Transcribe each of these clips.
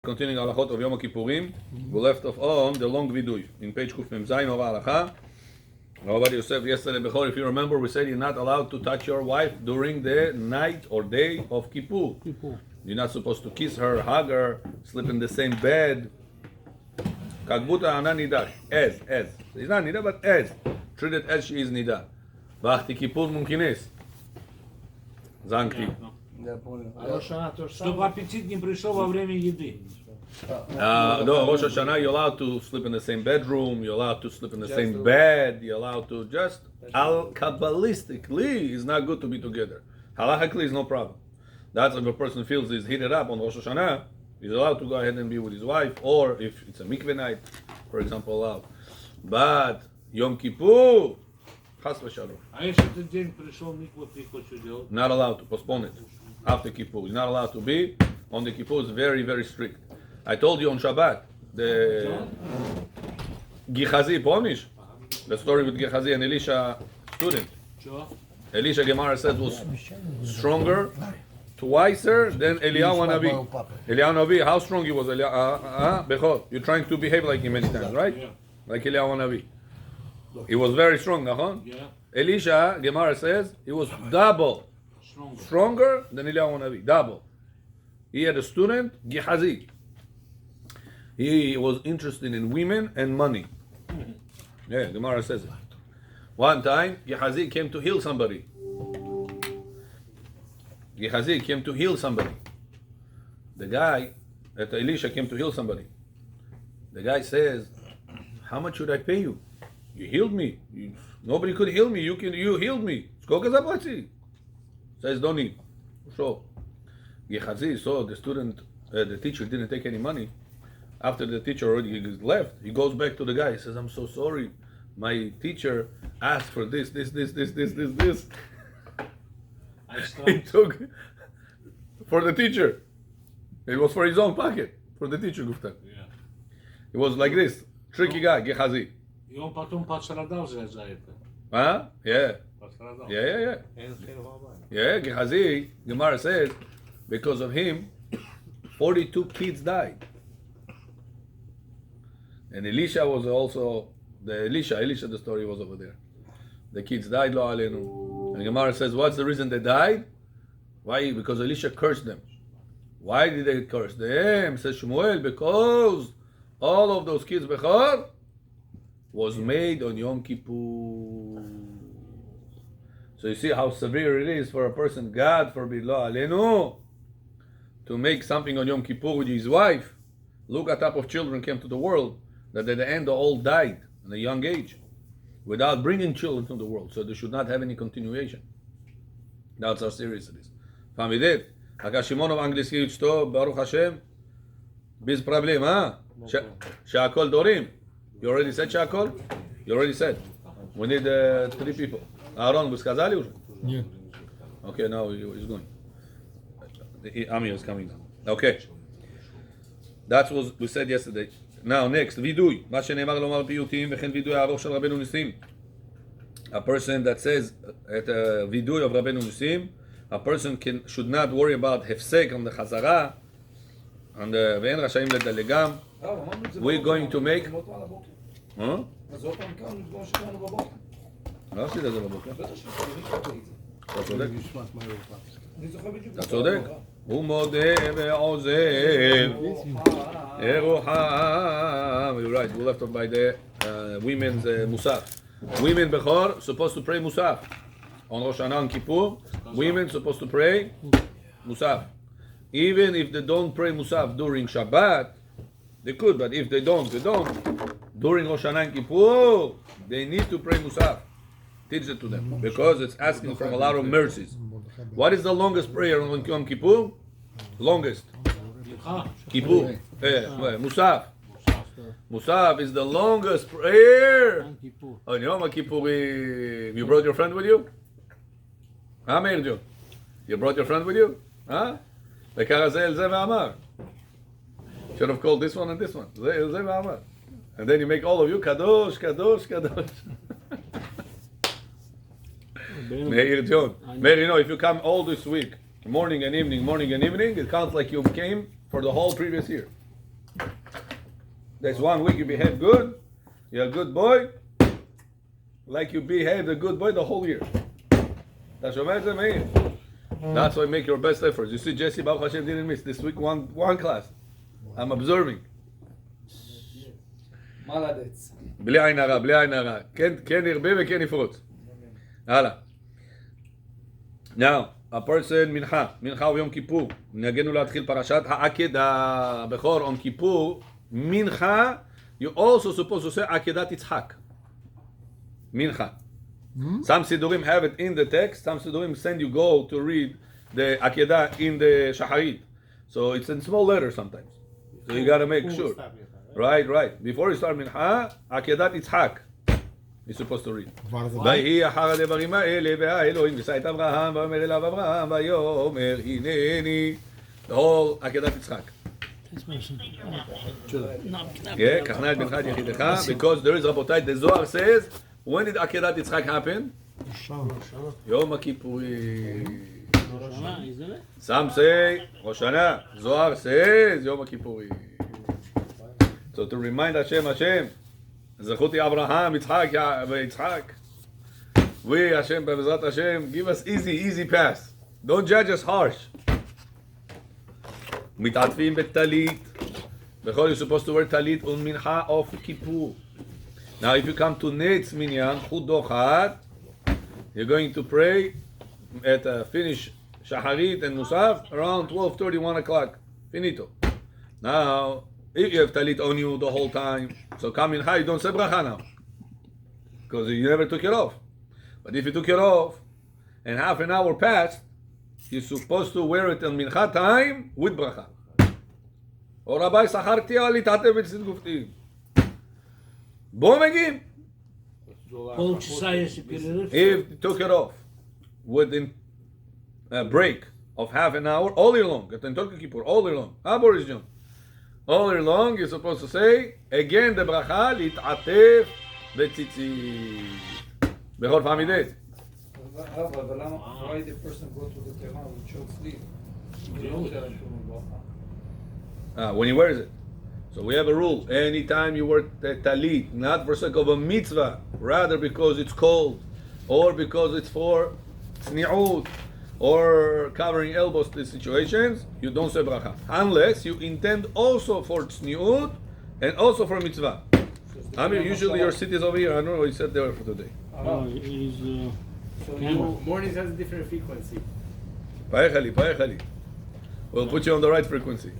continuing Halachot of Yom Kippurim. We left off on the long vidui in page Kuf Mem Zayin of Halacha. Rabbi Yosef yesterday before, if you remember, we said you're not allowed to touch your wife during the night or day of Kippur. You're not supposed to kiss her, hug her, sleep in the same bed. Kagbuta ana nida, as. It's not nida, but as. Treat it as she is nida. Bachti Kippur mumkines. Заnkti. Чтобы аппетит не пришел во время еды. No, Rosh Hashanah, you're allowed to sleep in the same bedroom, you're allowed to sleep in the same bed, you're allowed to just, Kabbalistically, it's not good to be together. Halachically, is no problem. That's if a person feels he's heated up on Rosh Hashanah, he's allowed to go ahead and be with his wife, or if it's a mikveh night, for example, allowed. But Yom Kippur, Chas v'shalom. А если этот день пришел микву, ты хочешь делать? Not allowed to postpone it after Kippur. He's not allowed to be on the Kippur. Is very, very strict. I told you on Shabbat the Gehazi, pomnish? The story with Gehazi and Elisha student. Elisha Gemara said was stronger, twicer than Eliyahu Navi. Eliyahu Navi, how strong he was? Bechol, you're trying to behave like him many times, right? Yeah. Like Eliyahu Navi. He was very strong, huh? Yeah. Elisha, Gemara says, he was double stronger than Eliyahu Navi. Double. He had a student, Gehazi. He was interested in women and money. Yeah, Gemara says it. One time, Gehazi came to heal somebody. Gehazi came to heal somebody. The guy, Elisha came to heal somebody. The guy says, how much should I pay you? You healed me. Nobody could heal me. You healed me. Says, don't need. So, Gehazi saw the student, the teacher didn't take any money. After the teacher already left, he goes back to the guy. He says, I'm so sorry. My teacher asked for this. He took for the teacher. It was for his own pocket. For the teacher, Gufta. Yeah. It was like this. Tricky guy, Gehazi. И он потом пострадал за это. Huh? Yeah. Пострадал. Yeah. Yeah, Gehazi, Gemara says, because of him, 42 kids died. And Elisha was also, Elisha, the story was over there. The kids died, lo alenu. And Gemara says, what's the reason they died? Why? Because Elisha cursed them. Why did they curse them? Says Shmuel, because all of those kids, Bechor, was made on Yom Kippur. So you see how severe it is for a person, God forbid, lo alenu, to make something on Yom Kippur with his wife. Look at type of children came to the world that at the end all died at a young age without bringing children to the world. So they should not have any continuation. That's how serious it is. Famidit, Hakashimonov angliski uchto, Baruch Hashem, biz problem, huh? Shakol Dorim. You already said Shakol? You already said. We need 3 people. Aaron, вы сказали уже? Нет. Okay, now he's going. Amir is coming. Okay. That's what we said yesterday. Now, next, vidui. מה שנאמר לומר פיוטים, וכן וידוי הארוך של רבנו ניסים. A person that says at a vidui of רבנו ניסים, a person should not worry about hefsek on the chazara, and ואין רשאים לדלגם. We're going to make... לא עשית את זה בבוקר. אתה צודק. אתה צודק. הוא מודה ועוזב. You're right, we left off by the women's musaf. Women bechor supposed to pray musaf. On Rosh Hashanah and Kippur, women supposed to pray musaf. Even if they don't pray musaf during Shabbat, they could, but if they don't. During Rosh Hashanah and Kippur, they need to pray musaf. Teach it to them, because it's asking for a lot of mercies. What is the longest prayer on Yom Kippur? Longest. Kippur. Musaf. Musaf is the longest prayer on Yom Kippur. You brought your friend with you? Huh, Meir? You brought your friend with you? Huh? Should have called this one and this one. And then you make all of you Kadosh, Kadosh, Kadosh. Meir John. Meir, if you come all this week, morning and evening, it counts like you came for the whole previous year. That's 1 week you behave good. You're a good boy. Like you behaved a good boy the whole year. אתה שומע את זה, מאיר? That's why make your best efforts. You see, Jesse, Baruch Hashem didn't miss this week one class. I'm observing. מלדץ. בלי עין הרע, בלי עין הרע. כן ירבה וכן יפרוץ. הלאה. Now, a person מנחה ויום כיפור. נגענו להתחיל פרשת העקדה בכור on כיפור. מנחה, you also supposed to say עקדת יצחק. מנחה. Some Sidurim have it in the text. Some Sidurim send you go to read the Akedah in the Shacharit. So it's in small letters sometimes. So you got to make sure. Right. Before you start Mincha, Akedat Yitzhak. You're supposed to read. ויהי אחר הדברים האלה והאלוהים ושא את אברהם ואומר אליו אברהם ויאמר הנני. The whole Akedat Yitzhak. Yeah, קחנה את בנך את יחידך. Because there is רבותיי, the Zohar says, when did Akedat Yitzhak happen? Yom Kippur. Some say Rosh Hashanah. Zohar says Yom Kippur. So to remind Hashem, Zachuti Abraham, Yitzhak. We Hashem, B'ezrat Hashem, give us easy pass. Don't judge us harsh. מתעטפים בטלית. בכל you're supposed to wear talit on mincha of Kippur. Now, if you come to Neitz Minyan, Chudochat, you're going to pray at finish Shacharit and Musaf around 12:30, 1 o'clock. Finito. Now, if you have talit on you the whole time, so come in high, you don't say bracha now. Because you never took it off. But if you took it off and half an hour passed, you're supposed to wear it in mincha time with bracha. Or Rabbi Sacharti Ali Tate Vitzit Gufti. בואו מגיעים. If you took it off within a break of half an hour, all year long, at Yom Kippur, all year long, all year long, you're supposed to say, again, the bracha, להתעטף בציצית. בכל פעם ידעת. אבל למה, why the person go to the tehran with short sleeve? When he wears it. So we have a rule. Anytime you wear talit, not for sake of a mitzvah, rather because it's cold, or because it's for tzni'ut, or covering elbows to situations, you don't say bracha. Unless you intend also for tzni'ut, and also for mitzvah. I mean, usually your city is over here. I don't know what you said there for today. So mornings has a different frequency. Payechali. We'll put you on the right frequency.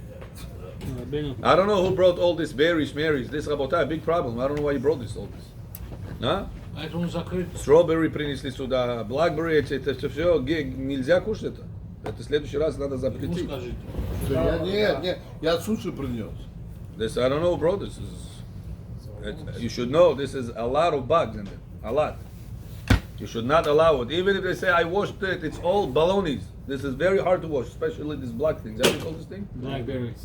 I don't know who brought all this berries, Marys. This Rabotai, big problem. I don't know why you brought all this. Huh? Strawberry принесли сюда, blackberry, это все нельзя кушать это. Это в следующий раз надо запретить. Нет, я суши принес. This I don't know who brought this. You should know this is a lot of bugs in it. A lot. You should not allow it. Even if they say I washed it, it's all balonies. This is very hard to wash, especially this black thing. Is that what you call this thing?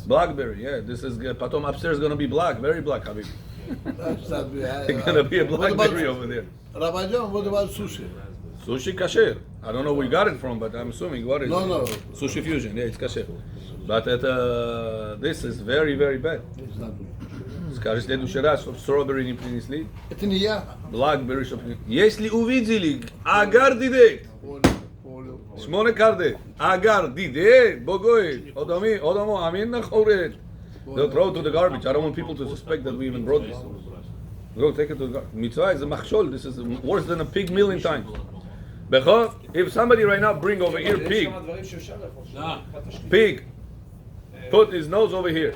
Blackberry, yeah. This is Patom upstairs going to be black, very black, Habibi. That's not It's going to be a blackberry over there. Rabbi John, what about sushi? Sushi kasher. I don't know where you got it from, but I'm assuming what is it? No. Sushi fusion, yeah, it's kasher. But this is very, very bad. It's not good. Скажи, следующий раз, чтобы strawberry не принесли. Это не я. Blackberry, чтобы... Если увидели, агар дидет. שמונה קרדט, אגר, דידט, בוגוית, אודמו, אמין נחורת. They'll throw it to the garbage. I don't want people to suspect that we even brought this. Go take it to the garbage. Mitzvah is a machshol. This is worse than a pig million times. Because if somebody right now bring over here pig, put his nose over here.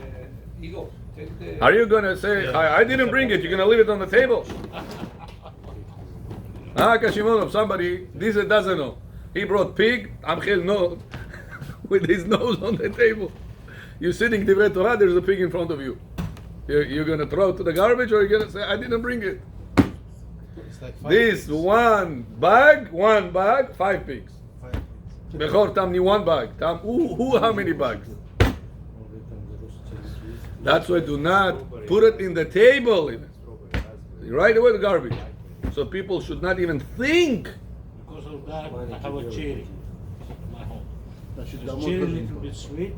Are you going to say, I didn't bring it, you're going to leave it on the table? Kashimon, somebody, this doesn't know. He brought pig, Amchel no, with his nose on the table. You're sitting Divrei Torah, there's a pig in front of you. You're going to throw it to the garbage, or you're going to say, I didn't bring it? This one bag, 5 pigs. Bechor tamni 1 bag. How many bags? That's why do not put it in the table. Right away the garbage. So people should not even think. Because of that, I have a cherry in my home. Cherry a little bit sweet.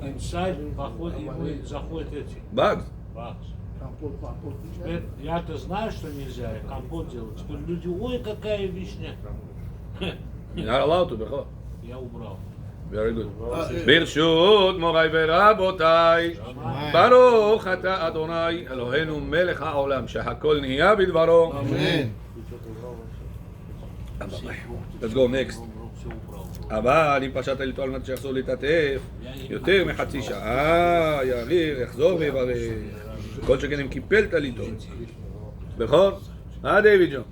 Inside, заходит эти. Bugs. Вакс. Компот. Теперь я-то знаю, что нельзя, я компот делаю. Теперь люди, ой, какая вишня. You're not allowed to, בכור. Я убрал. Very good. ברשות מוריי ורבותיי, ברוך אתה אדוני אלוהינו מלך העולם שהכל נהיה בדברו. Amen. Let's go next. אבל אם פשעת לטוע על מנת שיחזור להתעטף יותר מחצי שעה, יעביר, יחזור ויברך. כל שכן אם קיפל טליתו. בכור? David John.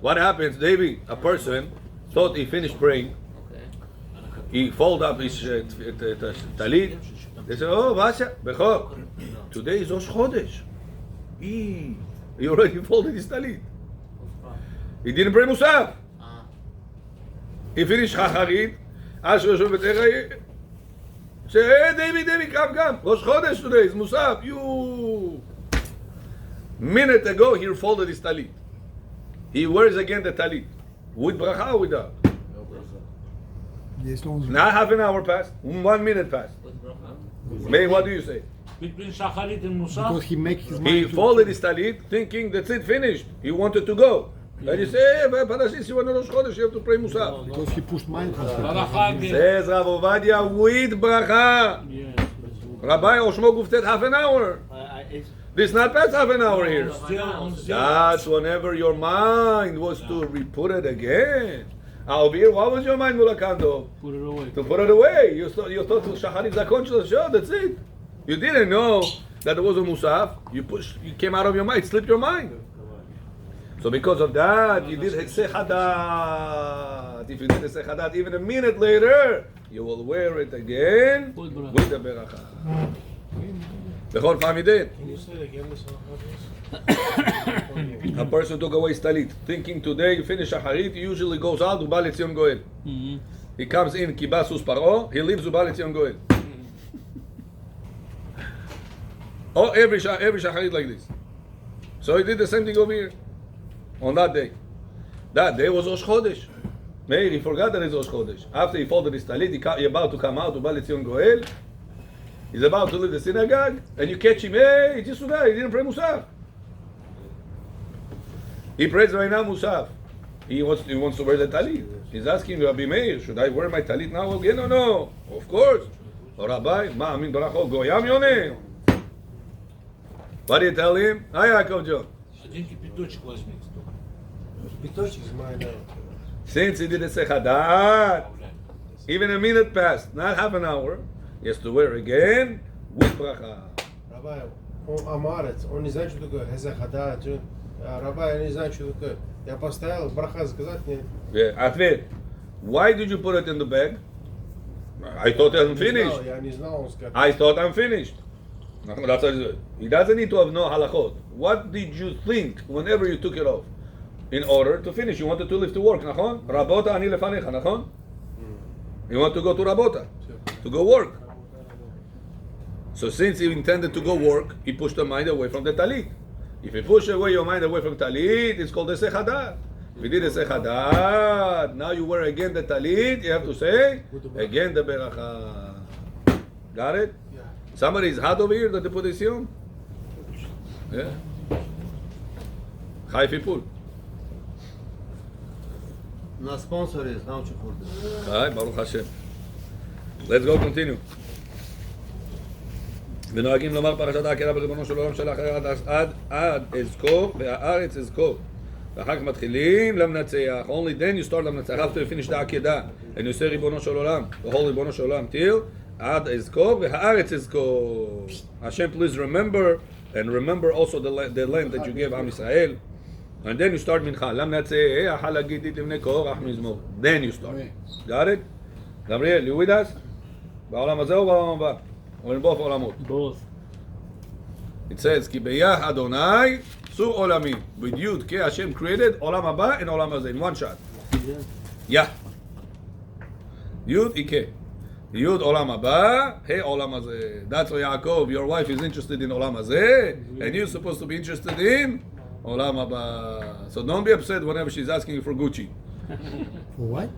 What happens, David? A person thought he finished praying. He folded up his talit. They said, oh, Vasha, בכור. Today is Rosh Chodesh. He already folded his talit. He didn't pray Musaf. He finished Chacharit. Asher Yoshev B'Terei. Say, hey, David, come. Rosh Chodesh today is Musaf. You. Minute ago, he folded his talit. He wears again the talit. With bracha or without? Now half an hour passed. 1 minute passed. May, what do you say? Between Shacharit and Musaf. Because he makes his mind. He folded his talit thinking that's it, finished. He wanted to go. And you say, hey, Parashis, you want to Rosh Chodesh, you have to pray Musaf. Because he pushed mine. Baracha again. Says Rav Ovadia with bracha. Yes. Rabbi Oshmo Guftet half an hour. This not past half an hour here. Still, That's whenever your mind was to re-put it again. Alvir, what was your mind, Mulakando? put it away. To put it away. You thought Shacharit Zakon Shel Shah, that's it. You didn't know that it was a Musaf. You came out of your mind, slipped your mind. So because of that, you did Hesech Hadat. If you did Hesech Hadat even a minute later, you will wear it again with the Beracha. Bechol פעם ידין. Can you say it again, this A person took away his talit, thinking today you finish Shacharit, he usually goes out, ובא לציון גואל. He comes in, קיבה סוס פרעה, he leaves, ובא לציון גואל. Oh, every Shacharit like this. So he did the same thing over here. On that day. That day was Rosh Chodesh. Meir, he forgot that it's Rosh Chodesh. After he folded his talit, he's about to come out, ובא לציון גואל. He's about to leave the synagogue, and you catch him, hey, he just forgot, he didn't pray Musaf. He prays right now Musaf. He wants to wear the talit. He's asking Rabbi Meir, should I wear my talit now again or no? Of course. Oh, Rabbi, ma amin barachot goyam yoneh. What do you tell him? Hi, Yaakov John. Один кипяточек возьми. Pitocik is mine now. Since he did a sechadat, even a minute passed, not half an hour, he has to wear again with bracha. Rabbi, Амарец, он не знает, что такое Хезахада. Rabbi, я не знаю, что такое. Я поставил, браха сказать, нет. Yeah, Atvet, why did you put it in the bag? I thought I'm finished. Я не знал, он сказал. I thought I'm finished. That's what he said. He doesn't need to have no halachot. What did you think whenever you took it off? In order to finish, you wanted to leave to work, nachon? Rabota ani lefanecha, nachon? You want to go to Rabota, to go work. So since he intended to go work, he pushed the mind away from the talit. If you push away your mind away from talit, it's called the sechadat. If you did the sechadat, now you wear again the talit, you have to say again the beracha. Got it? Yeah. Somebody is hot over here that they put this on? Yeah. Chai Fipul. Na sponsor is how to put it. Alright, Baruch Hashem. Let's go continue. ונוהגים לומר פרשת העקרה בריבונו של עולם שלח עד אזכור והארץ אזכור. ואחר כך מתחילים למנצח. Only then you start למנצח. After you finish the עקדה. And you say ריבונו של עולם. The whole ריבונו של עולם. till עד אזכור והארץ אזכור. Hashem, please remember. And remember also the land that you gave עם ישראל. And then you start מנחה. למנצח הלגיתית לבני קורח מזמור. Then you start. Got it? גבריאל, you with us? בעולם הזה או בעולם הבא? or in both olamot? Both. It says, כי ביח אדוני צור עולמי. With Yud, Ke Hashem created עולם הבא and עולם הזה in one shot. Yeah. Yud, Ike. Yud, עולם הבא, He, עולם הזה. That's why Yaakov, your wife is interested in עולם הזה, and you're supposed to be interested in עולם הבא. So don't be upset whenever she's asking you for Gucci. For what?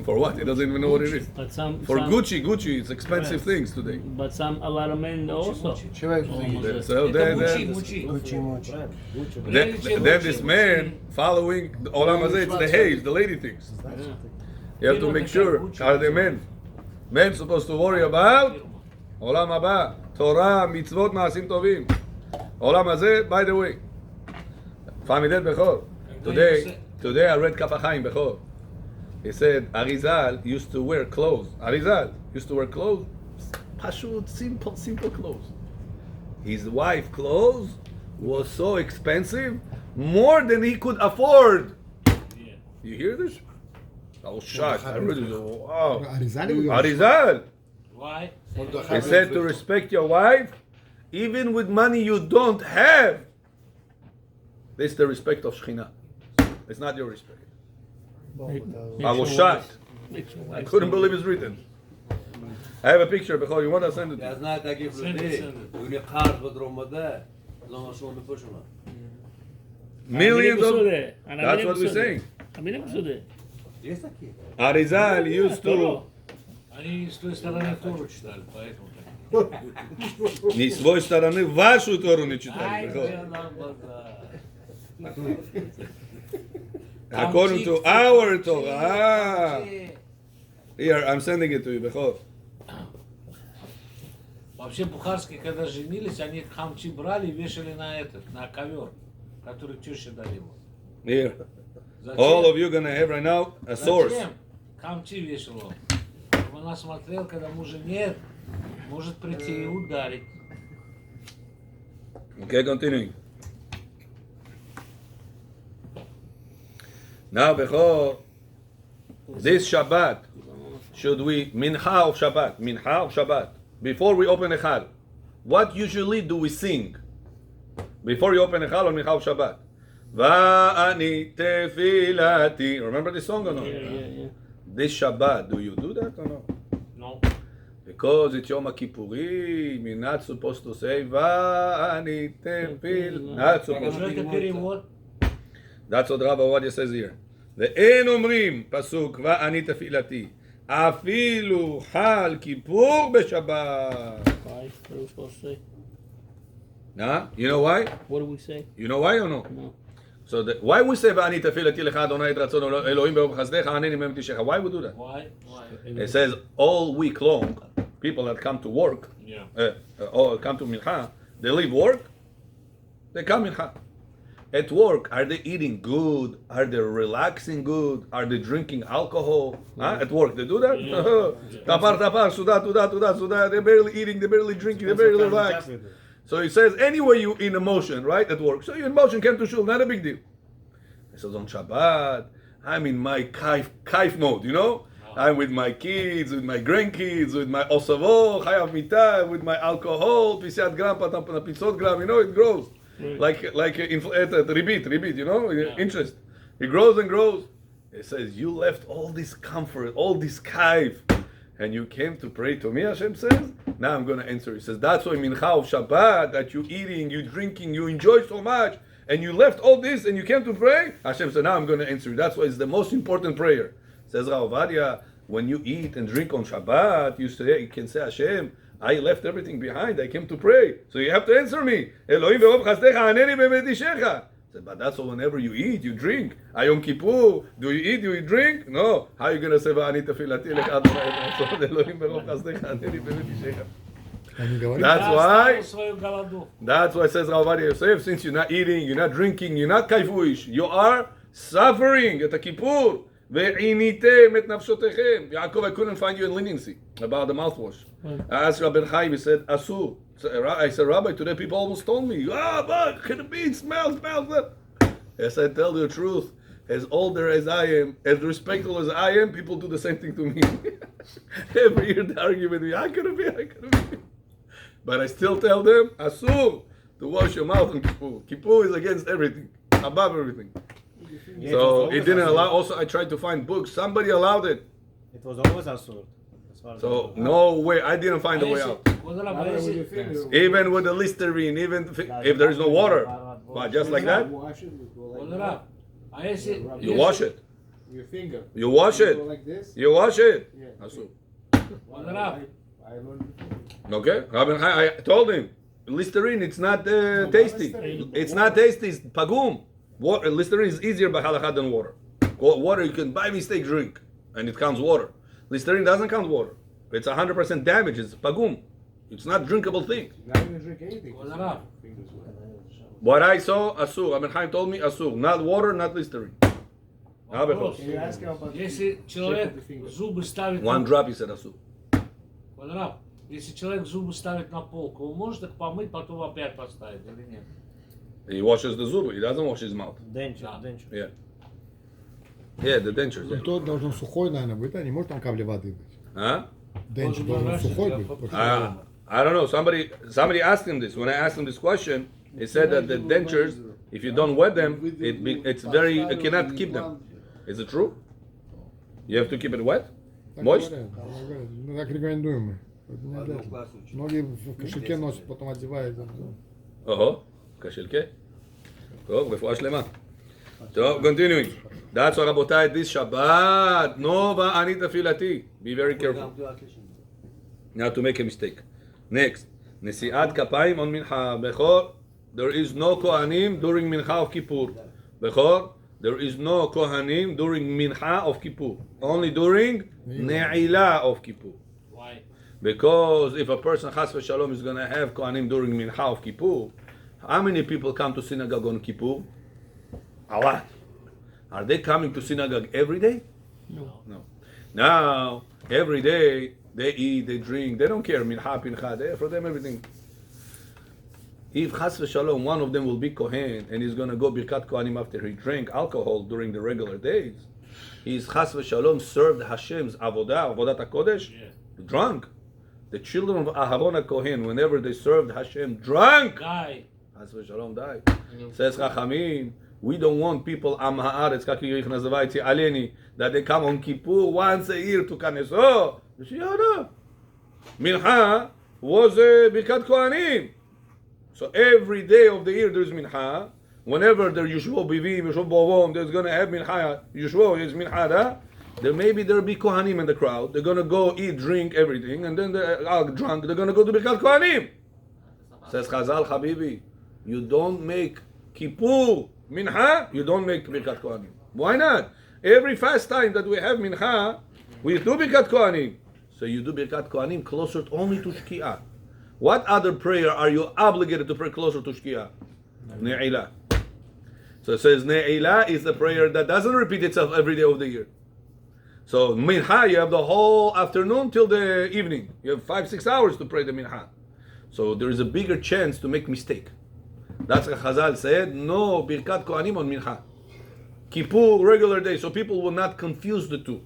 For what? He doesn't even know what it is. But some For some, Gucci, it's expensive Yes. things today. But a lot of men also. Человек Almost So then this man following the Olam Hazeh, it's the hay, the lady things. You have to make sure, are they men? Men supposed to worry about Olam Haba, Torah, Mitzvot, Maasim Tovim. Olam Hazeh, by the way, Familet Bechor. Today I read Kaf HaChaim Bechor. He said Arizal used to wear clothes. Arizal used to wear clothes, pashut, simple clothes. His wife's clothes was so expensive, more than he could afford. You hear this? I was shocked. I really wow. Arizal. Why? He said to respect your wife, even with money you don't have. This is the respect of Shekhinah. It's not your respect. I was shocked. I couldn't believe it's written. I have a picture, Bechor. You want to send it to Я me? знаю таких Send it, людей. send it. У них карт в Дромаде, но на что он пишет. Millions of. And That's what we're saying. Есть такие? Arizal used to. Они с той стороны Тору читали, поэтому так. Не с своей стороны вашу Тору не читали. Ай, Bechor. где нам базар? According to our Torah. Here, I'm sending it to you, Bechor. Вообще бухарские, когда женились, они хамчи брали и вешали на ковер, который теща дарила. Here. Зачем? All of you gonna have right now a source. Зачем? Хамчи вешала. Чтобы она смотрела, когда мужа нет, может прийти и ударить. Okay, continuing. Now, Bechor, this Shabbat, should we, Mincha of Shabbat, before we open Echal, what usually do we sing? Before you open Echal on Mincha of Shabbat. Va'ani tefilati. Remember this song or no? Yeah. This Shabbat, do you do that or no? No. Because it's Yom Kippurim, you're not supposed to say Va'ani tefil. Not supposed to. Что это перевод? That's what Rabbi Ovadia says here. ואין אומרים, פסוק, ואני תפילתי, אפילו חל כיפור בשבת. Why? What are we supposed to say? Nah? You know why? What do we say? You know why or no? No. So why we say ואני תפילתי לך אדוני את רצון אלוהים ברוב חסדך ענני מהם תשך? Why we do that? Why? It says all week long, people that come to work, Yeah. or come to mincha, they leave work, they come mincha. At work, are they eating good? Are they relaxing good? Are they drinking alcohol? Huh? At work, they do that? Tapar, suda. They're barely eating, they're barely drinking, they're barely relaxed. So he says, anyway, you in emotion, right, at work. So you in motion, came to shul, not a big deal. He says, on Shabbat, I'm in my kaif mode, you know? I'm with my kids, with my grandkids, with my osavo, chayav mitah, with my alcohol, pisiat gram, pitzot gram, you know, it grows. Like ribit, you know, interest. It grows and grows. It says, you left all this comfort, all this kaif, and you came to pray to me, Hashem says. Now I'm going to answer. He says, that's why mincha of Shabbat, that you eating, you drinking, you enjoy so much, and you left all this and you came to pray. Hashem said, now I'm going to answer you. That's why it's the most important prayer. Says Rav Ovadia, when you eat and drink on Shabbat, you can say, Hashem, I left everything behind. I came to pray. So you have to answer me. Elohim ve'ov chastecha aneni be'vedishecha. But that's all whenever you eat, you drink. Yom Kippur, do you eat, do you drink? No. How are you going to say, va'ani tefilati lech Adonai Elohim ve'ov chastecha aneni be'vedishecha? That's why it says Rav Ovadia Yosef, since you're not eating, you're not drinking, you're not kaifuish, you are suffering at a Kippur. Ve'initem et nafshotechem. Yaakov, I couldn't find you in leniency about the mouthwash. I asked Rabbi Chaim, he said, Asur. I said, Rabbi, today people almost told me, but can it be? It smells. I said, tell the truth. As older as I am, as respectful as I am, people do the same thing to me. Every year they argue with me, I couldn't be. But I still tell them, Asur, to wash your mouth on Kippur. Kippur is against everything, above everything. So it didn't allow. Also, I tried to find books. Somebody allowed it. It was always asur. So no way. I didn't find a way out. Even with the Listerine, even if there is no water, but just like that, you wash it. Your finger. You wash You it. go like this. You wash it. Yeah. Asur. כבוד הרב, I learned before. Okay? I told him, Listerine, it's not tasty. Listerine. It's not tasty, it's pagum. Water, Listerine is easier by halakha than water. Water you can by mistake drink, and it counts water. Listerine doesn't count water. It's 100% damage, it's pagum. It's not drinkable thing. Not even drink anything. כבוד הרב, Fingers wet. What I saw, asur. Rabbi Chaim told me asur. Not water, not Listerine. вопрос. Can you ask him about Если человек check the fingers? зубы ставит One на... drop, he said asur. Квад Рав, если человек зубы ставит на полку, он может их помыть, потом опять поставить или нет? He washes the zub, he doesn't wash his mouth. Денчер, Да. денчер. Yeah. Yeah, the dentures. Yeah. Тот должен сухой, наверное, быть, а не может там капли воды быть. Huh? Денчик должен сухой быть. потому что- I don't know. Somebody asked him this. When I asked him this question, he said that the dentures, if you don't wet them, you cannot keep them. Is it true? You have to keep it wet? Так Moist? говорят, ну, так рекомендуем мы. Это не обязательно. Многие в кошельке носят, потом одевают. Oh, кошельке. טוב, רפואה שלמה. טוב, continuing. That's what רבותיי, this Shabbat. No ואני תפילתי. Be very careful. Not to make a mistake. Next. נשיאת כפיים on מנחה. בכור, there is no kohanim during mincha of Kippur. בכור, there is no kohanim during mincha of Kippur. Only during ne'ilah of Kippur. Why? Because if a person chas v'shalom is going to have kohanim during mincha of Kippur, how many people come to synagogue on Kippur? A lot. Are they coming to synagogue every day? No. Now, every day, they eat, they drink, they don't care, mincha, for them everything. If chas v'shalom, one of them will be kohen, and he's going to go birkat kohanim after he drank alcohol during the regular days, he's chas v'shalom served Hashem's avodah HaKodesh, drunk. The children of Aharon HaKohen, whenever they served Hashem drunk, Guy, Chas v'shalom died. Says Chachamim, we don't want people Am Haaretz, kaki Yerich Nazavaiti Aleni, that they come on Kippur once a year to Kaneso. Mincha was Birkat Kohanim. So every day of the year there's Mincha. Whenever there's Yeshua Bivim, Yeshua Bovom, there's going to have Mincha. Yeshua is Mincha. There'll be Kohanim in the crowd. They're going to go eat, drink, everything, and then they're drunk. They're going to go to Birkat Kohanim. Says Chazal Habibi, you don't make Kippur Mincha, you don't make Birkat Kohanim. Why not? Every fast time that we have Mincha, we do Birkat Kohanim. So you do Birkat Kohanim closer only to Shki'ah. What other prayer are you obligated to pray closer to Shki'ah? Ne'ilah. So it says Ne'ilah is the prayer that doesn't repeat itself every day of the year. So Mincha, you have the whole afternoon till the evening. You have 5-6 hours to pray the Mincha. So there is a bigger chance to make mistake. That's what Chazal said. No Birkat Kohanim on Mincha. Kippur, regular day. So people will not confuse the two.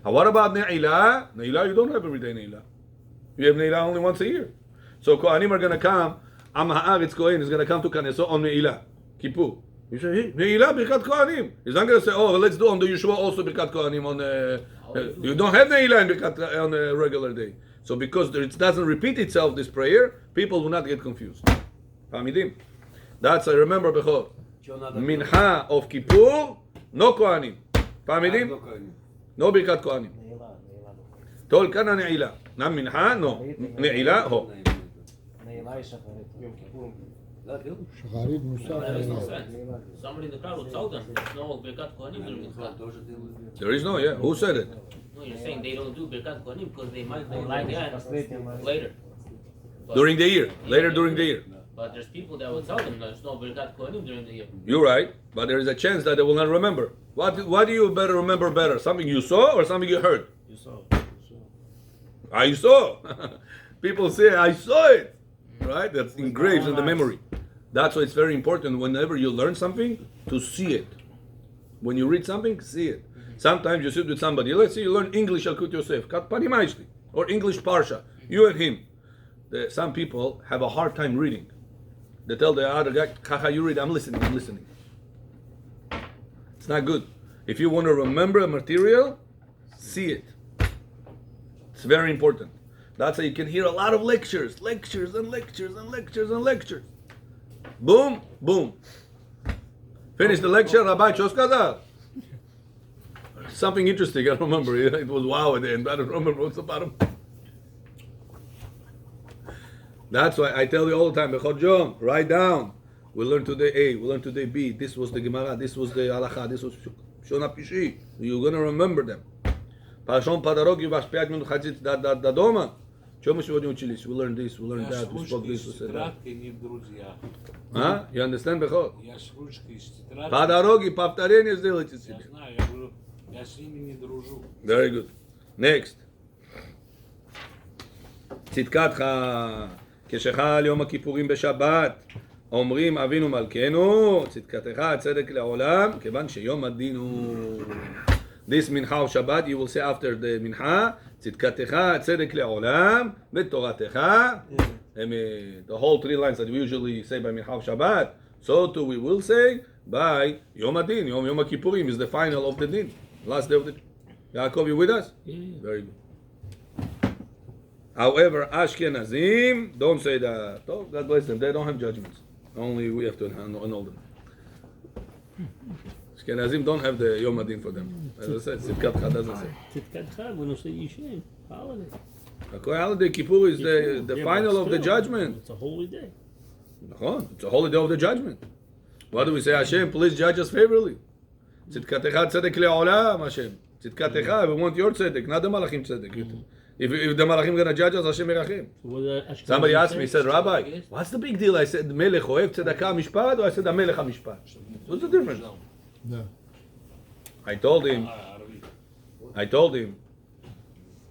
And what about Ne'ilah? Ne'ilah, you don't have every day Ne'ilah. You have Ne'ilah only once a year. So Kohanim are going to come. Am Haaretz Kohen is going to come to Kaneso on Ne'ilah. Kippur. You say, hey, Ne'ilah Birkat Kohanim. He's not going to say, oh, let's do on the Yeshua also Birkat Kohanim on you don't have Ne'ilah in Birkat on a regular day. So because it doesn't repeat itself, this prayer, people will not get confused. Hamidim. That's I remember Bechor. Mincha of Kippur, no Kohanim. Hamidim. No Birkat Kohanim. Tol kana Ne'ilah. Not Mincha, no. Ne'ilah, ho. Шахарит, Мусар. That makes no sense. Somebody in the crowd will tell them there's no Birkat Kohanim during Mincha. There is no, yeah. Who said it? No, you're saying they don't do Birkat Kohanim because they might go like that later. But, During the year. Later during the year. but there's people that will tell them there's no Birkat Kohanim during the year. You're right, but there is a chance that they will not remember. What do you better remember better? Something you saw or something you heard? You saw. I saw. People say, I saw it. Right? That's engraved in the memory. That's why it's very important whenever you learn something to see it. When you read something, see it. Sometimes you sit with somebody. Let's say you learn English Alkut Yosef, Kat Panimaishli, or English Parsha. You and him. Some people have a hard time reading. They tell the other guy, Kacha, you read, I'm listening. It's not good. If you want to remember a material, see it. It's very important. That's how you can hear a lot of lectures. Boom, boom. Finish the lecture, Rabbi Choskazar. something interesting. I don't remember. It was wow at the end, but I don't remember what's the bottom. That's why I tell you all the time, Bechor Jom, write down. We learn today A, we learn today B. This was the Gemara, this was the Halacha, this was Shona Pishi. You're gonna remember them. Pashon Padarogi was 5 minut хатит до дома. Что мы сегодня учились? We learned this, we learned that, we spoke this, we said that. не друзья. Huh? You understand, Bechor? Я с ручкой из тетрадки. По дороге повторение сделайте Я себе. знаю, я говорю, я с ними не дружу. Very good. Next. צדקתך, כשחל יום הכיפורים בשבת, אומרים אבינו מלכנו, צדקתך צדק לעולם, כיוון שיום הדין הוא... This מנחה או שבת, you will say after the מנחה, צדקתך צדק לעולם, ותורתך, the whole 3 lines that we usually say by מנחה או שבת, so too we will say by יום הדין, יום הכיפורים is the final of the din, last day of the... Yaakov, you with us? Yeah. Very good. However, Ashkenazim don't say that. Oh, God bless them. They don't have judgments. Only we have to annul them. Ashkenazim don't have the Yom Adin for them. As I said, Tzidkatcha doesn't say. צדקתך בנושא ישן, holiday. Okay, holiday Kippur is the Yeah, final but of the still, judgment. It's a holy day. נכון, it's a holiday of the judgment. What do we say? Hashem, please judge us favorably. Tzidkatecha tzedek le'olam, Hashem. Tzidkatecha, we want your tzedek, not the malachim tzedek. If the malachim are going to judge us, Hashem merachim. Somebody asked me, he said, Rabbi, what's the big deal? I said, Melech ohev tzedakah mishpat, or I said, Melech mishpat. What's the difference? Да. I told him,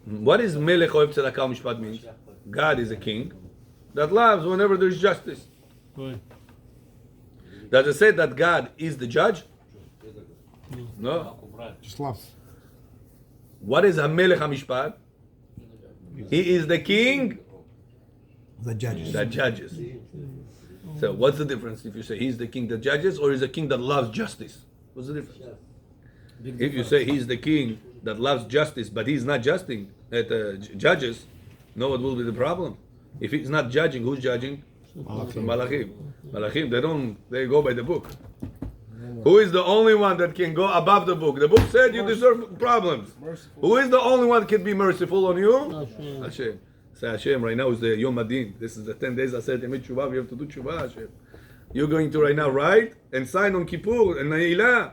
what is Melech ohev tzedakah mishpat means? God is a king that loves whenever there is justice. Right. Does it say that God is the judge? No. Just loves. What is Melech mishpat? He is the king The judges. that judges. So what's the difference if you say he's the king that judges or he's the king that loves justice? What's the difference? If you say he's the king that loves justice but he's not judging judges, no, what will be the problem? If he's not judging, who's judging? Malachim. Malachim, they go by the book. Who is the only one that can go above the book? The book said you deserve problems. Who is the only one that can be merciful on you? Hashem. Say Hashem, right now is the Yom Adin. This is the 10 days I said Emet Shuvah, we have to do Shuvah, Hashem. You're going to right now write and sign on Kippur and Na'ilah.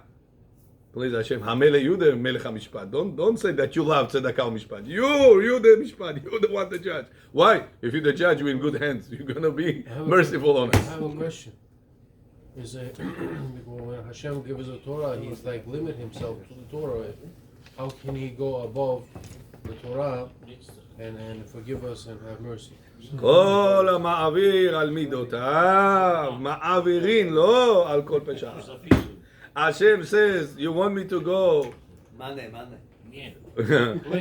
Please Hashem, Hamele, you the Melech HaMishpat. Don't say that you love Tzedakah Mishpat. You the Mishpat, you the one to judge. Why? If you're the judge, you're in good hands. You're going to be merciful on I us. have a question. Is when Hashem gives a Torah, he's like limit himself to the Torah. How can he go above the Torah and forgive us and have mercy? כל המעביר על מידותיו, מעבירין לו על כל פשעיו. Hashem says, you want me to go, Money.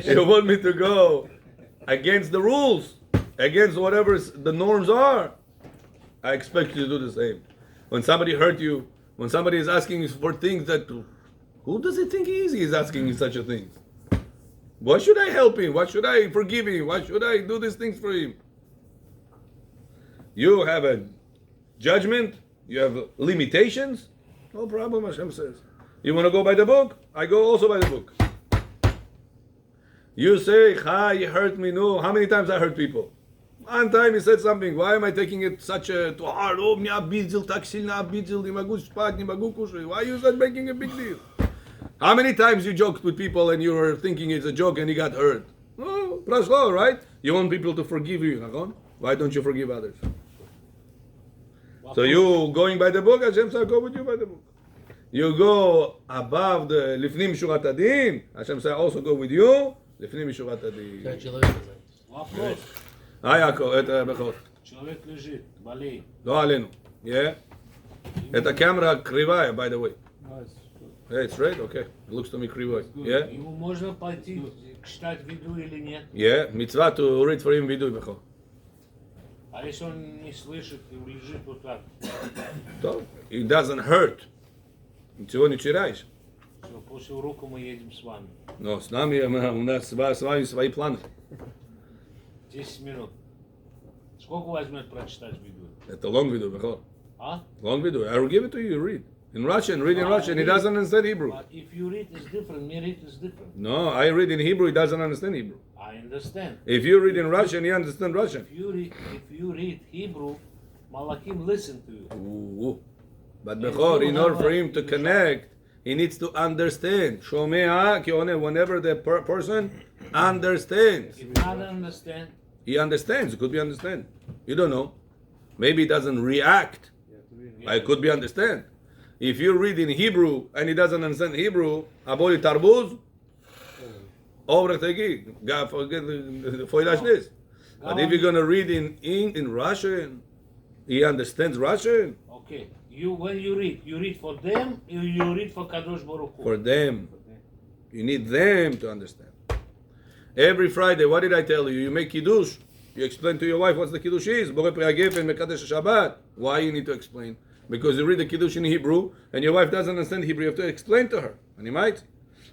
you want me to go against the rules, against whatever the norms are. I expect you to do the same. When somebody hurt you, when somebody is asking you for things that, who does he think he is? He is asking you such a thing. Why should I help him? Why should I forgive him? Why should I do these things for him? You have a judgment. You have limitations. No problem, Hashem says. You want to go by the book? I go also by the book. You say, you hurt me. No. How many times I hurt people? One time he said something. Why am I taking it such to heart? Oh, me abizil, taksil na abizil, ni magu spat, ni magu kushrei. Why are you such making a big deal? How many times you joked with people and you were thinking it's a joke and he got hurt? Oh, prashlo, right? You want people to forgive you, Nachon? Why don't you forgive others? So you going by the book, Hashem said, go with you by the book. You go above the Lifnim Mishurat Adin, Hashem said, also go with you, Lifnim Mishurat Adin. Congratulations. Вопрос. Яаков, это Бехот. Человек лежит, болеет. לא עלינו. Yeah? Это камера кривая, by the way. Yeah, it's straight? Okay. It looks to me кривой. Yeah? Ему можно пойти читать виду или нет? Yeah? Mitzvah to read for him видуй, Бехот. А если он не слышит и лежит вот так? טוב, it doesn't hurt. Ничего не теряешь. Все, после урока мы едем с вами. Но с нами, у нас с вами свои планы. 10 минут. Сколько возьмет прочитать виду? Это long video, Бехот. А? Long video. I will give it to you, you read. In Russian, read in Russian. He doesn't understand Hebrew. But if you read, it's different. Me read is different. No, I read in Hebrew. He doesn't understand Hebrew. I understand. If you read in Russian, he understands Russian. If you read Hebrew, Malakim listen to you. Ooh. But Bechor, in order for him to connect, he needs to understand. Shomea kione. Whenever the person understands, If not understand, he understands. It could be understand. You don't know. Maybe he doesn't react. It could be understand. If you read in Hebrew and he doesn't understand Hebrew, aboli tarbuz, this. But if you're gonna read in Russian, he understands Russian. okay. When you read for them, you read for Kadosh Baruch Hu. For them, you need them to understand. Every Friday, what did I tell you? You make kiddush. You explain to your wife what the kiddush is. Why you need to explain? Because you read the kiddush in Hebrew and your wife doesn't understand Hebrew. You have to explain to her, and he might.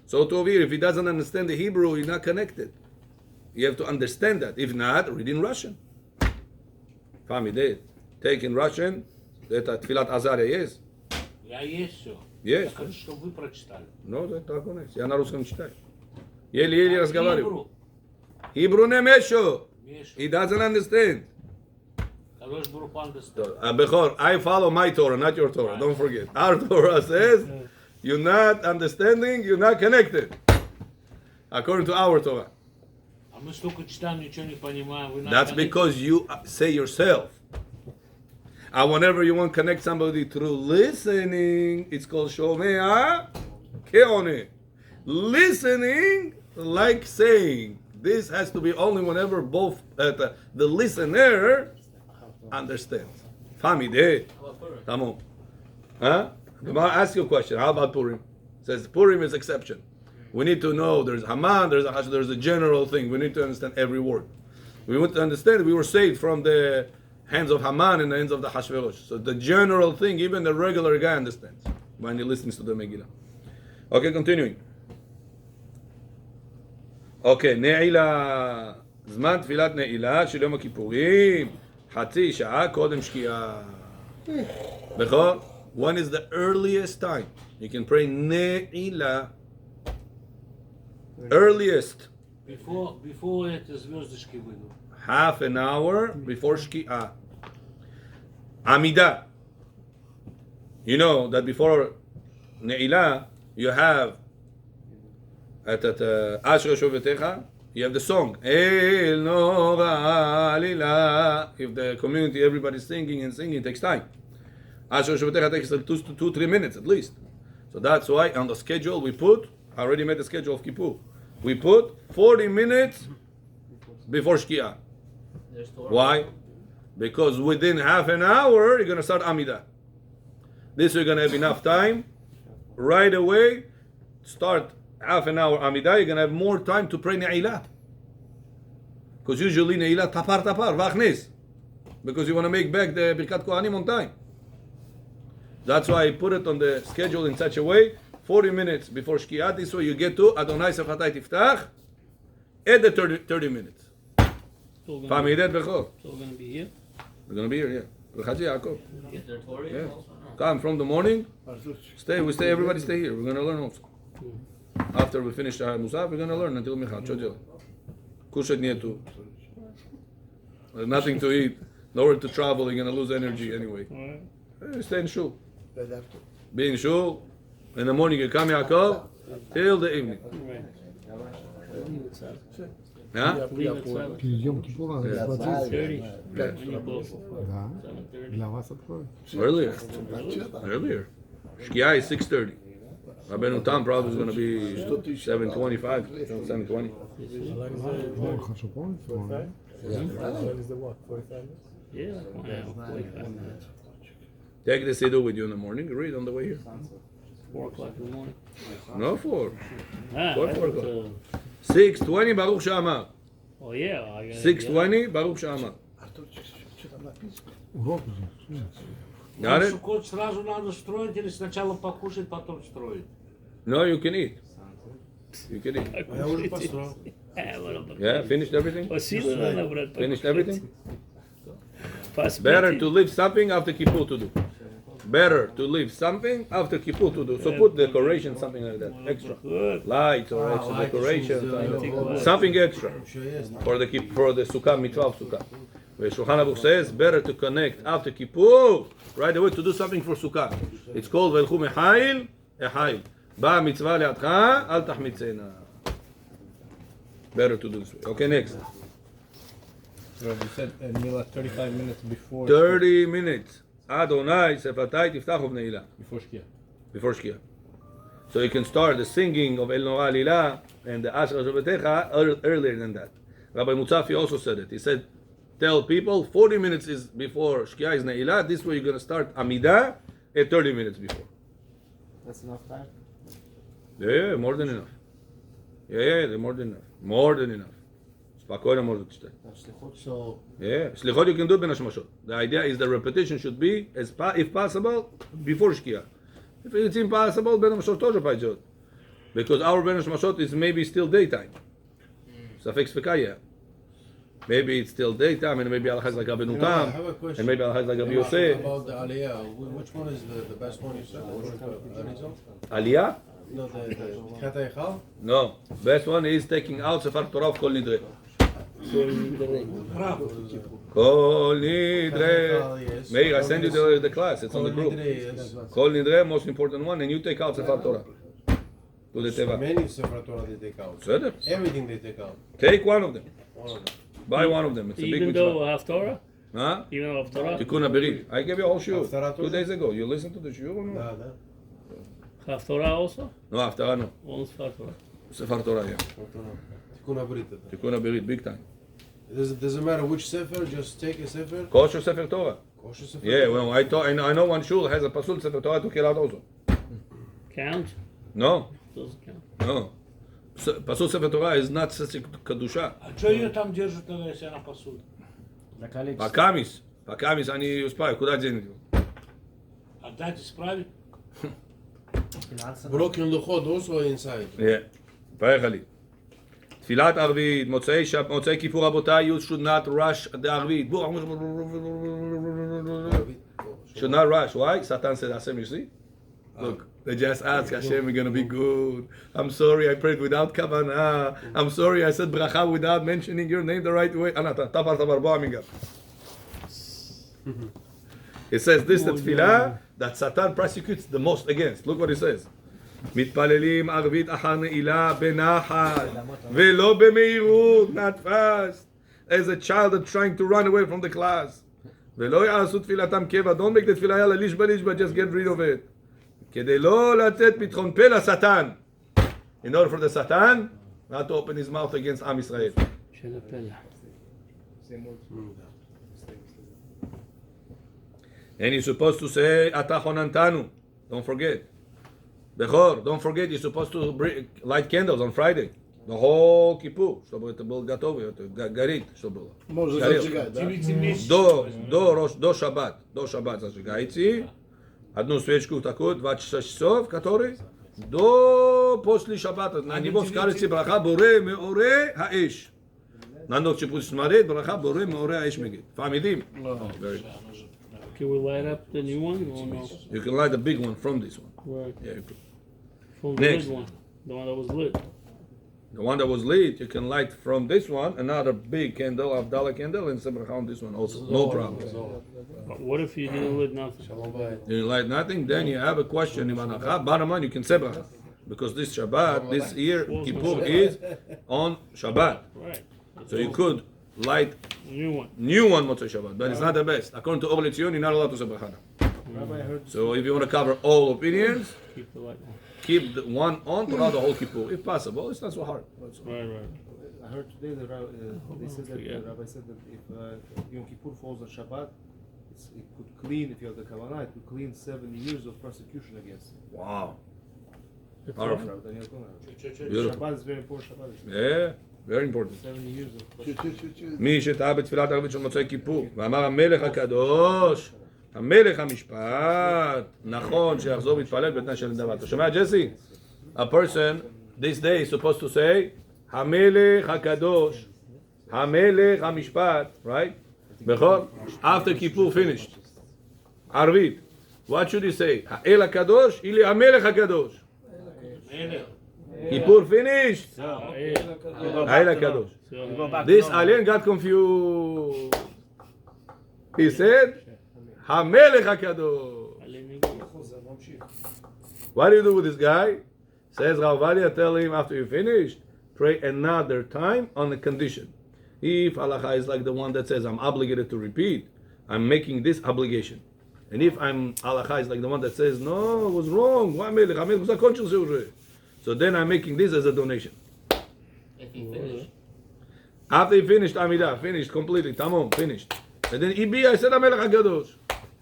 So to over here, if he doesn't understand the Hebrew, he's not connected. You have to understand that. If not, read in Russian. Fami did. Take in Russian. Это Тфилат Азария есть? Я есть все. Есть. Я хочу, чтобы вы прочитали. Ну, это так он есть. Я на русском читаю. Еле-еле разговариваю. Hebrew не мешу. He doesn't understand. Kadosh Baruch Hu understand. Bechor, I follow my Torah, not your Torah. Don't forget. Our Torah says, you're not understanding, you're not connected. According to our Torah. А мы столько читаем, ничего не понимаем. Вы That's because you say yourself. And whenever you want to connect somebody through listening, it's called Shomea Keone. Listening, like saying. This has to be only whenever both the listener understands. Fami de. Tamon. Huh? I'll ask you a question. How about Purim? It says Purim is exception. We need to know there's Haman, there's a general thing. We need to understand every word. We want to understand we were saved from the hands of Haman and the hands of the Hashverosh. So the general thing, even the regular guy understands when he listens to the Megillah. Okay, continuing. Okay, נעילה, זמן תפילת נעילה של יום הכיפורים, חצי שעה קודם שקיעה. בכור, when is the earliest time you can pray נעילה? Earliest. Before это звездочки выйдут. Half an hour before שקיעה. עמידה. You know that before נעילה you have אשר שובתך, you have the song. El nora alila. If the community, everybody's singing and singing, it takes time. Asher shovtecha takes 2-3 minutes at least. So that's why on the schedule we put, I already made the schedule of Kippur. We put 40 minutes before Shkia. Why? Because within half an hour, you're going to start Amidah. This you're going to have enough time. Right away, start half an hour Amidah, you're going to have more time to pray Ne'ilah. Because usually Ne'ilah tapar, vachnis. Because you want to make back the Birkat Kohanim on time. That's why I put it on the schedule in such a way, 40 minutes before Shkiat, this way you get to Adonai Sefatai Tiftach at the 30 minutes. So we're Famidet Bechor. going to be here. We're going to be here, yeah. B'Chazi Yaakov. Is there Torah Yeah. also? No. Come from the morning, everybody stay here. We're going to learn also. After we finish Musaf, we're going to learn until Michal. Kushet nietu. There's nothing to eat, nowhere to travel, you're going to lose energy anyway. Stay in shul. Be in shul. In the morning you come Yaakov till the evening. Yeah? Leave at 7. Перед Йом Кипуром, Yeah. 30. Yeah. When you close. Да, 7:30. для вас открою. Earlier. Shkia is 6:30. Rabbeinu Tam probably is going to be 7:25, 7:20. Ну, хорошо, помните? Yeah. 45 minutes. Take the siddur with you in the morning. Read on the way here. 4 o'clock in the morning. No 4. Ah, Four I o'clock. thought, 6:20 Baruch Shama. oh yeah. I gotta 6:20 Baruch Shama. Урок уже. Got it? Суккот сразу надо строить или сначала покушать, потом строить? No, you can eat. You can eat. Yeah, finished everything? Finished everything? Better to leave something after Kippur to do. better to leave something after Kippur to do. So put decoration, something like that, extra Good. lights or extra lights, decoration, things, something extra Yes. for the Sukkah mitzvah of Sukkah. Where Shulchan Aruch says better to connect after Kippur right away to do something for Sukkah. It's called Velchu Mechail Echail. Ba mitzvah le'atcha al tahmitzena. Better to do this way. Okay, next. You said Mila 35 minutes before 30 minutes. Adonai sefatai tiftach v'neila. before Shkia. Before Shkia. So you can start the singing of El Noah Lila and the Asher Shabetecha earlier than that. Rabbi Mutzafi also said it. He said, tell people 40 minutes is before Shkia is Ne'ilah. This way you're going to start Amidah at 30 minutes before. That's enough time? Yeah, more than enough. Yeah, more than enough. More than enough. Spokojno može da čite. So, Yeah, Slichot you can do it ben hashmashot. The idea is the repetition should be, if possible, before Shkia. If it's impossible, ben hashmashot тоже пойдет. Because our ben hashmashot is maybe still daytime. Safek Sfekaya. Maybe it's still daytime, and maybe Allah has like I Abinu have a Tam, question. and maybe Allah has like Rabbi Yosef. About the Aliyah, which one is the best one you said? The Arizal? Aliyah? No, the Kata Echal? No. Best one is taking out Sefer Torah of Kol Nidre. Kol Nidre. Meir, I send you the class. It's on the group. Kol Nidre, most important one, and you take out Sefer Torah. To the Teva. Many Sefer Torah they take out. Seder. Everything they take out. Take one of them. One of them. Buy one of them. It's a big Even though mitzvah. Haftorah? Huh? Even though Haftorah? Tikkun HaBerit. I gave you a whole shiur Haftarah 2 days ago. You listened to the shiur or no? Nah, nah. Haftorah also? No, Haftarah no. Only Haftorah. Sefer Torah, yeah. Tikkun HaBrit. Tikkun HaBerit, big time. It doesn't matter which Sefer, just take a Sefer. Kosher Sefer Torah. Kosher Sefer. Yeah, well, I know one shul has a pasul Sefer Torah to kill out also. Count? No, Doesn't count. no. Pasul Sefer Torah is not such a kedusha. А что ее там держат, тогда, если она посуда? На количество. Покамис, они успевают. Куда денег? Отдать, исправить? Финансово. Broken Luchot also inside. Yeah. Поехали. תפילת ערבית, מוצאי כיפור רבותיי, you should not rush the ערבית. Should not rush. Why? Satan said, Hashem, you see? Look, they just asked, Hashem, we're going to be good. I'm sorry, I prayed without kavanah. I'm sorry, I said bracha without mentioning your name the right way. It says this, the tefillah that Satan prosecutes the most against. Look what it says. מתפללים ערבית אחר נעילה בנחת ולא במהירות, not fast, as a child that's trying to run away from the class. ולא יעשו תפילתם קבע, don't make the תפילה יאללה לישבה, just get rid of it. כדי לא לתת פתחון פה לשטן. In order for the Satan not to open his mouth against עם ישראל. של הפלא. And you're supposed to say, אתה חוננתנו. Don't forget. Bechor, don't forget, you're supposed to light candles on Friday. The whole Kippur. Чтобы это было готово, это горит, чтобы было. Можно Горело. зажигать, да? До шаббат зажигайте. Одну свечку такую, 26 часов, который после шаббата. На него скажете браха боре меоре хаэш. На ночь будешь смотреть, браха боре меоре хаэш мегит. Фамидим? Can we light up the new one or no? You can light the big one from this one. Right. Yeah, you could. From the Next. big one. The one that was lit. The one that was lit, you can light from this one, another big candle, $1 candle, and say bracha on this one also. No problem. But what if you didn't lit nothing? You light nothing, then you have a question in Hanacha. Bottom line, you can say bracha. Because this Shabbat, this year, Kippur is on Shabbat. Right. So you could light New one. new one Motzei Shabbat, but it's not the best. According to Or Letzion, you're not allowed to say bracha. Rabbi, I heard So if you want to cover all opinions, Keep the light on. keep the one on throughout the whole Kippur. If possible, it's not so hard. Right, right. I heard today that they said that Yeah. Rabbi said that if Yom Kippur falls on Shabbat, it could clean, if you have the kavanah, it could clean 70 years of persecution against him. Wow. It's Powerful. Rabbi Daniel Cohen. Beautiful. Shabbat is very important. Shabbat is Yeah, very important. 70 years of צ'ו, צ'ו, צ'ו, צ'ו. מי שטעה בתפילת ערבית של מוצאי כיפור, ואמר המלך הקדוש, המלך המשפט, נכון שיחזור ויתפלל בתנאי של נדבה. אתה שומע ג'סי? A person this day is supposed to say, המלך הקדוש, המלך המשפט, right? בכל, after כיפור finished, ערבית, what should he say? Ha'el HaKadosh ili HaMelech HaKadosh? מלך. Kippur finished. Hey, Ha'el HaKadosh. so, Go back This to alien got confused. He said, HaMelech HaKadosh. חוזר, ממשיך. What do you do with this guy? Says Rav Vadia, tell him after you finish, pray another time on a condition. If halacha is like the one that says I'm obligated to repeat, I'm making this obligation. And if halacha is like the one that says no, it was wrong. So then I'm making this as a donation. If he finished. After he finished Amidah, finished completely, tamam, finished. And then Ibi, I said HaMelech HaKadosh.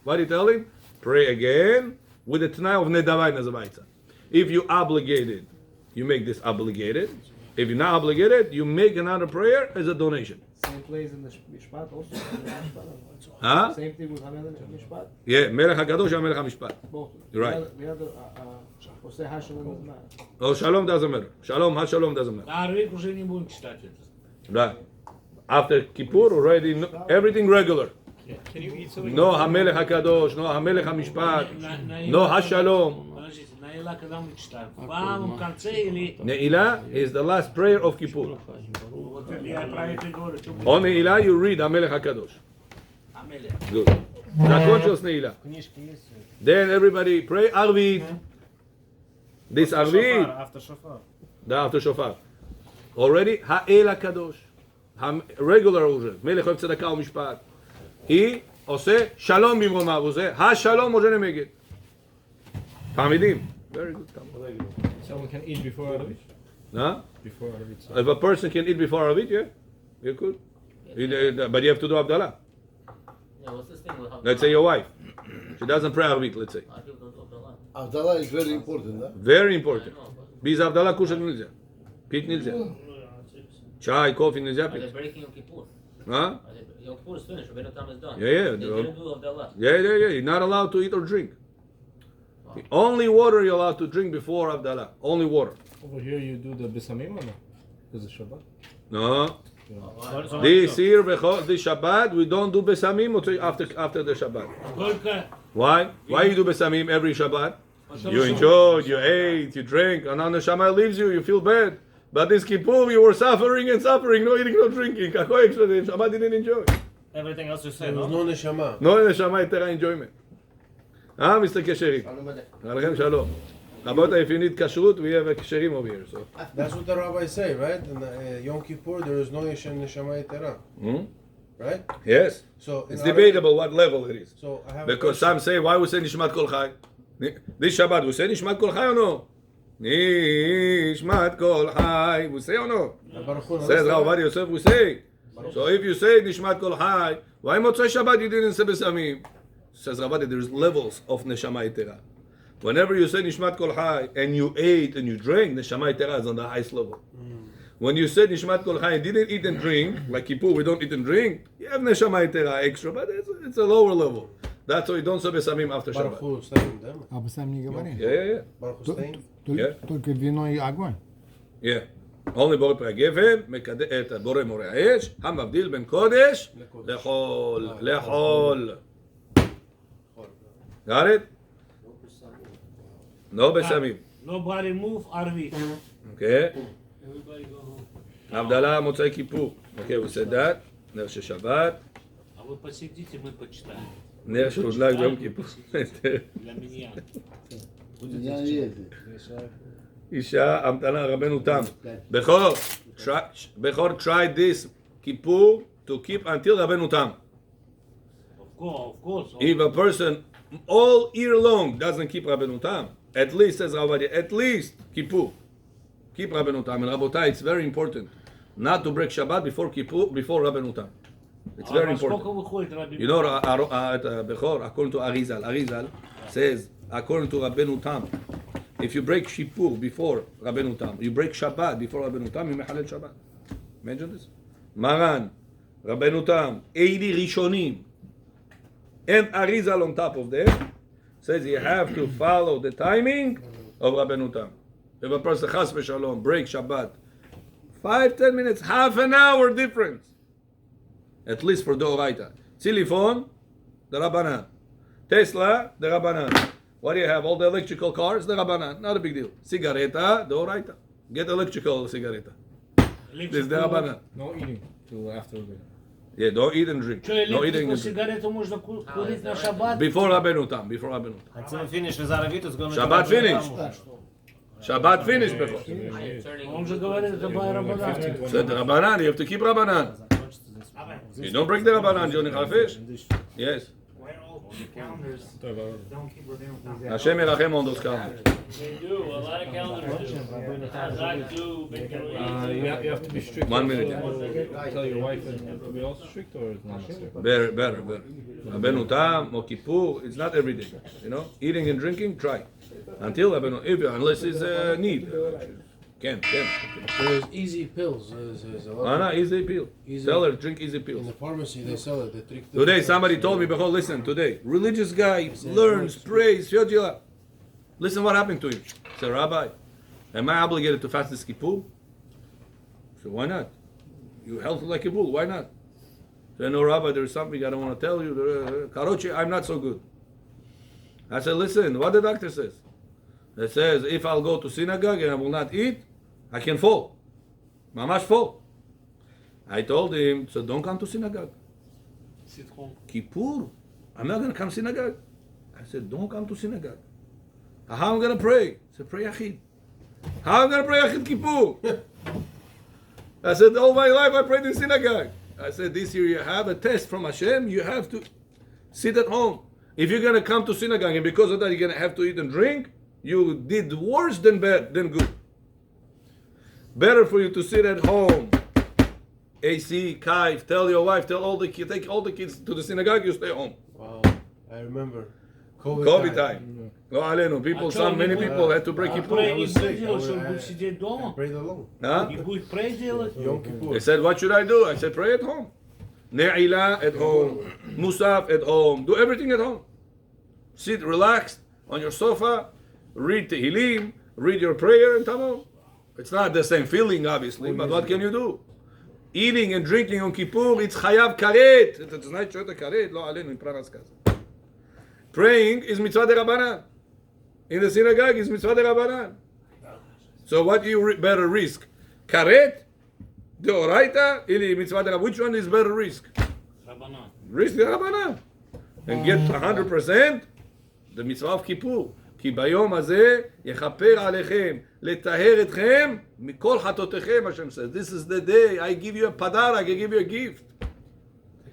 What do you tell him? Pray again with the Tanai of Nedavai Nazabaitza. If you obligated, you make this obligated. If you're not obligated, you make another prayer as a donation. Same place in the Mishpat also. Huh? Same thing with Hamel Mishpat. Yeah, Melech HaKadosh and Melech HaMishpat. Both. You're right. The other, Jose Hashem is not. Oh, Shalom doesn't matter. Shalom doesn't matter. На Арвик уже не будем читать это. Right. After Kippur, already, everything regular. Can you eat something? No HaMelech HaKadosh, no HaMelech HaMishpat, no HaShalom. Подождите, на Ила когда мы читаем? В самом конце или... Ne'ilah is the last prayer of Kippur. Вот я про это говорю. что будет? On Ne'ilah, you read HaMelech HaKadosh. Амелия. Good. Закончилась Ne'ilah. Книжки есть. Then everybody pray Arvit. This Arvit, After shofar. after Shofar. Already, Ha'el HaKadosh. Regular уже. מלך אוהב צדקה ומשפט. היא עושה שלום במרומיו, עושה השלום משה נמגד. תלמידים. Very good. Someone can eat before Arvit? Huh? Before Arvit. So. If a person can eat before Arvit, yeah, you could. But you have to do Abdallah. Yeah, what's this thing with Havdalah? Let's say your wife. She doesn't pray Arvit, let's say. I people don't do Havdalah. Авдала is very important, да? Very I important. know, but Без Абдалла кушать нельзя. Пить нельзя. Чай, кофе нельзя are they пить. breaking Yom Kippur? Huh? Yom Kippur is finished. Rabbeinu Tam is done. Yeah, yeah. They didn't do Havdalah. Yeah. You're not allowed to eat or drink. Only water you're allowed to drink before Abdallah. Only water. Over here you do the besamim or no? Because it's Shabbat. No. Why? This year, this Shabbat, we don't do besamim after the Shabbat. Только... Why? Why you do besamim every Shabbat? You enjoyed, you ate, you drank, and now the Shammai leaves you, you feel bad. But this Kippur, you were suffering, no eating, no drinking. Shabbat didn't enjoy. Everything else you There said, was no? no neshama. No Shammai Terra enjoyment. Mr. Kesherim. Alaikum shalom. About if you need kashrut, we have a kesherim over here. So. That's what the rabbis say, right? In Yom Kippur, there is no neshama yetera, Hmm? right? Yes. So in It's Arabic- debatable what level it is. So I have Because a some question. say, why we say Nishmat Kol Chai? This Shabbat, we say Nishmat Kol Chai or no? Nishmat Kol Chai. We say or no? Baruch Hu, Says Rav Ovadia Yosef, we say. So if you say Nishmat Kol Chai, why Motzei Shabbat you didn't say Besamim? Says Rav Ovadia, there's levels of Neshama Yetera. Whenever you say Nishmat Kol Chai and you ate and you drank, Neshama Yetera is on the highest level. When you said Nishmat Kol Chai and didn't eat and drink, like Kippur, we don't eat and drink, you have Neshama Yetera extra, but it's a lower level. That's why you don't say Besamim after Baruch Shabbat. Hu стоим, да? Об сам не говори. Yeah. Baruch Hu стоим. Только вино и огонь. Yeah. Only בורא פרי הגפן, מקדש את בורא מורה האש, המבדיל בין קודש לחול. לחול. Got it? No בסמים. Nobody move Arvik. Okay? Everybody go home. הבדלה מוצאי כיפור. Okay, we said that. נר של שבת. А вы посидите, мы почитаем. נר שהודלק ביום כיפור. Для меня. עניין איזה. אישה, המתנה רבנו תם. בכור, try this כיפור to keep until רבנו תם. Of course. If a person all year long doesn't keep Rabbeinu Tam, at least, says Rav Ovadia, at least Kippur, keep Rabbeinu Tam. And Rabotai, it's very important not to break Shabbat before Kippur, before Rabbeinu Tam. It's very important. Сколько выходит Rabbi? You know, Bechor, according to Arizal says, according to Rabbeinu Tam, if you break Kippur before Rabbeinu Tam, you break Shabbat before Rabbeinu Tam, you mechalel Shabbat. Imagine this. Maran, Rabbeinu Tam, 80 Rishonim, and Arizal on top of them, says you have to follow the timing of Rabbeinu Tam. If a person chas v'shalom breaks Shabbat, 5-10 minutes, half an hour difference, at least for Doraita. Tzilifon, the Rabbanan. Tesla, the Rabbanan. What do you have? All the electrical cars, the Rabbanan. Not a big deal. Cigaretta, the Oraita. Get electrical cigaretta. This is the Rabbanan. No eating till after the. Yeah, don't eat and drink. Что, No eating электрическую and drink. сигарету можно курить на шаббат? Before Rabbeinu Tam. Before Rabbeinu Tam. Until we finish with Aravit, it's going to Shabbat finished. Shabbat finished before. Он же говорит, это by Rabbanan. Said the Rabbanan, you have to keep Rabbanan. You don't break the Rabbanan, Johnny Khalfish. Yes. Hashem Yerachem on those calendars. They do, a lot of calendars do. As I do, big You have to be strict. 1 minute. Tell your wife and to be also strict, or it's not necessary? Better. Rabbeinu Tam, Yom Kippur, it's not every day. You know, eating and drinking, try. Until Rabbeinu, unless it's a need. Can't. There's easy pills. There's a lot Why not? Easy pill. Tell her, drink easy in pills. the pharmacy they sell it. The trick. Today, somebody told me, Bechol, listen, today, religious guy learns, prays, Fiodjila. Listen what happened to him. He said, Rabbi, am I obligated to fast this Kippur? So why not? You're healthy like a bull, why not? He said, no, Rabbi, there's something I don't want to tell you. Karochi, I'm not so good. I said, listen, what the doctor says. It says, if I'll go to synagogue and I will not eat, I can fall. Mamash fall. I told him, so don't come to synagogue. Sit home. Kippur, I'm not going to come to synagogue. I said, don't come to synagogue. How am I going to pray? I said, pray Yachid. How am I going to pray Yachid Kippur? I said, all my life I prayed in synagogue. I said, this year you have a test from Hashem, you have to sit at home. If you're going to come to synagogue and because of that you're going to have to eat and drink, you did worse than bad, than good. Better for you to sit at home. AC, kaif, tell your wife, tell all the kids, take all the kids to the synagogue, you stay home. Wow, I remember. COVID time. Lo alenu. People, many people had to break Kippur. И будет делать, что он будет сидеть дома? Prayed alone. Huh? И будет прей делать? Yom Kippur. They said, what should I do? I said, pray at home. Ne'ilah at home. Musaf at home. Do everything at home. Sit relaxed on your sofa, read Tehillim, read your prayer, and tamam. It's not the same feeling, obviously, but what can you do? Eating and drinking on Kippur, it's chayav karet. It's not short karet, lo alenu in pranas kaz. Praying is mitzvah de Rabbanan. In the synagogue is mitzvah de Rabbanan. So what do you better risk? Karet, de oraita, ili mitzvah de Rabbanan. Which one is better risk? Rabbanan. Risk the Rabbanan. And get 100% the mitzvah of Kippur. כי ביום הזה יכפר עליכם, לטהר אתכם מכל חטאותיכם, Hashem says. This is the day I give you a padarak, I give you a gift.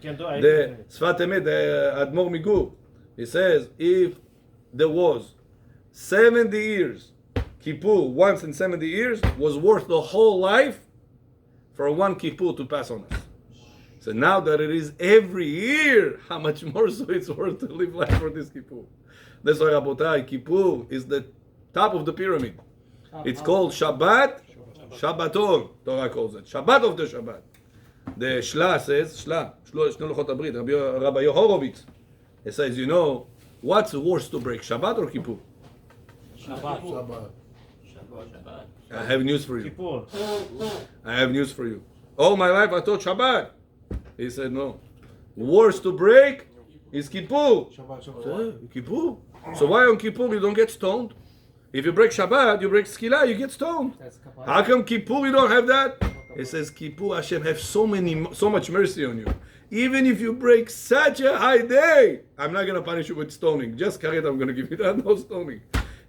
The Sfat Emet, the Admor Migur, he says, if there was 70 years, Kippur once in 70 years, was worth the whole life for one Kippur to pass on us. So now that it is every year, how much more so it's worth to live life for this Kippur. That's why Rabotai, Kippur is the top of the pyramid. It's called Shabbat, Shabbaton, Torah calls it. Shabbat of the Shabbat. The Shla says, Shlo Luchot HaBrit, Rabbi Yehorovitz, he says, you know, what's worse to break, Shabbat or Kippur? Shabbat. I have news for you. I have news for you. All my life I thought Shabbat. He said, no. Worse to break is Kippur. Kippur. So why on Kippur you don't get stoned? If you break Shabbat, you break Skila, you get stoned. How come Kippur you don't have that? He says, Kippur, Hashem have so much mercy on you. Even if you break such a high day, I'm not going to punish you with stoning. Just karet, I'm going to give you that, no stoning.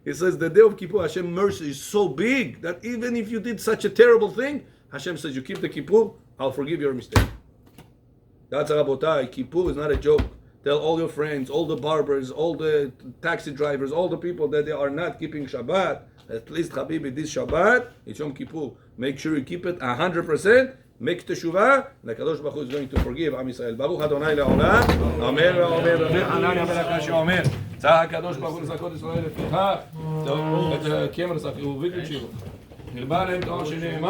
He says, the day of Kippur, Hashem mercy is so big that even if you did such a terrible thing, Hashem says, you keep the Kippur, I'll forgive your mistake. That's Rabotai. Kippur is not a joke. Tell all your friends, all the barbers, all the taxi drivers, all the people that they are not keeping Shabbat. At least, Habibi, this Shabbat, it's Yom Kippur. Make sure you keep it 100%. Make teshuvah. The Kadosh Baruch Hu is going to forgive Am Yisrael. Baruch Adonai le'olam. Amen ve'omer. Rabbi Hanania ben Akash omer. Tzah HaKadosh Baruch Hu l'zakot Yisrael lefichach. את הקמר ספרו ויקל שירו. נרבה להם תואר שנאמר